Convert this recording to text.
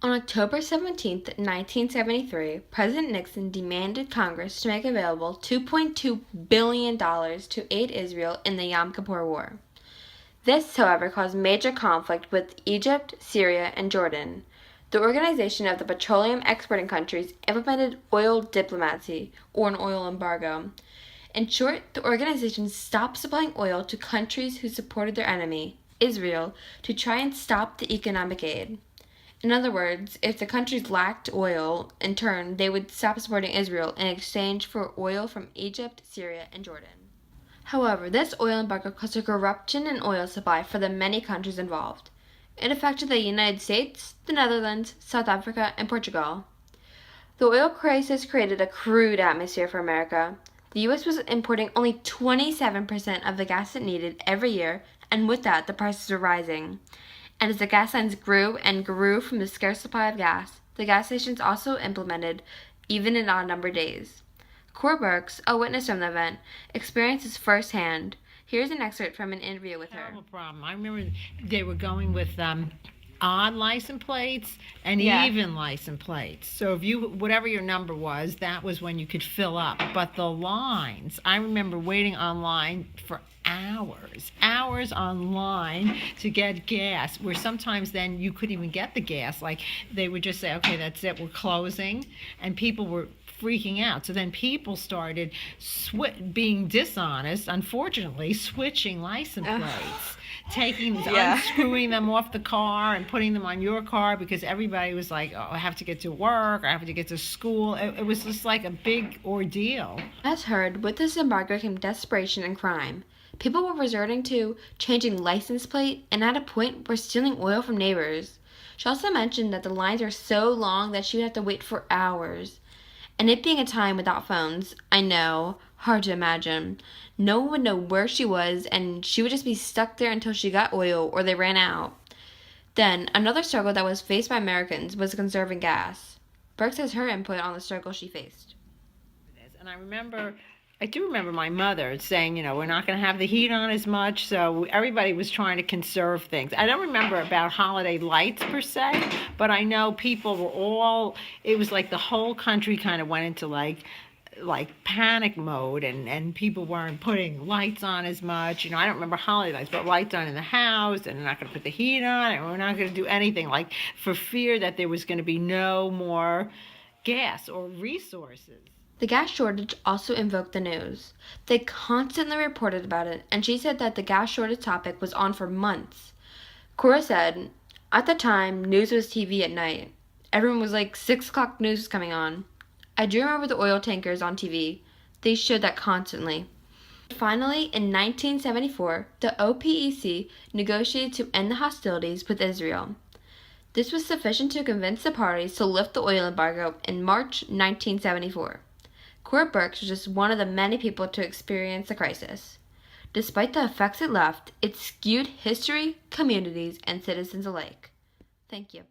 On October 17, 1973, President Nixon demanded Congress to make available $2.2 billion to aid Israel in the Yom Kippur War. This, however, caused major conflict with Egypt, Syria, and Jordan. The Organization of the Petroleum Exporting Countries implemented oil diplomacy, or an oil embargo. In short, the organization stopped supplying oil to countries who supported their enemy, Israel, to try and stop the economic aid. In other words, if the countries lacked oil, in turn, they would stop supporting Israel in exchange for oil from Egypt, Syria, and Jordan. However, this oil embargo caused a corruption in oil supply for the many countries involved. It affected the United States, the Netherlands, South Africa, and Portugal. The oil crisis created a crude atmosphere for America. The U.S. was importing only 27% of the gas it needed every year, and with that, the prices were rising. And as the gas lines grew and grew from the scarce supply of gas, the gas stations also implemented even in odd-numbered days. Cora Burks, a witness from the event, experienced this firsthand. Here's an excerpt from an interview with her. Terrible problem. I remember they were going with odd license plates and Yeah. even license plates. So if you, whatever your number was, that was when you could fill up. But the lines, I remember waiting online for hours online to get gas, where sometimes then you couldn't even get the gas. Like they would just say, okay, that's it, we're closing, and people were freaking out. So then people started being dishonest, unfortunately, switching license plates, unscrewing them off the car and putting them on your car, because everybody was like, oh, I have to get to work, or I have to get to school. It was just like a big ordeal. As heard, with this embargo came desperation and crime. People were resorting to changing license plate and at a point were stealing oil from neighbors. She also mentioned that the lines were so long that she would have to wait for hours. And it being a time without phones, I know, hard to imagine. No one would know where she was, and she would just be stuck there until she got oil or they ran out. Then, another struggle that was faced by Americans was conserving gas. Burks has her input on the struggle she faced. And I do remember my mother saying, we're not going to have the heat on as much, so everybody was trying to conserve things. I don't remember about holiday lights per se, but I know people were it was like the whole country kind of went into like panic mode, and people weren't putting lights on as much. I don't remember holiday lights, but lights on in the house, and they're not going to put the heat on, and we're not going to do anything, like for fear that there was going to be no more gas or resources. The gas shortage also invoked the news. They constantly reported about it, and she said that the gas shortage topic was on for months. Cora said, at the time, news was TV at night. Everyone was like, 6 o'clock news was coming on. I do remember the oil tankers on TV. They showed that constantly. Finally, in 1974, the OPEC negotiated to end the hostilities with Israel. This was sufficient to convince the parties to lift the oil embargo in March 1974. Cora Burks was just one of the many people to experience the crisis. Despite the effects it left, it skewed history, communities, and citizens alike. Thank you.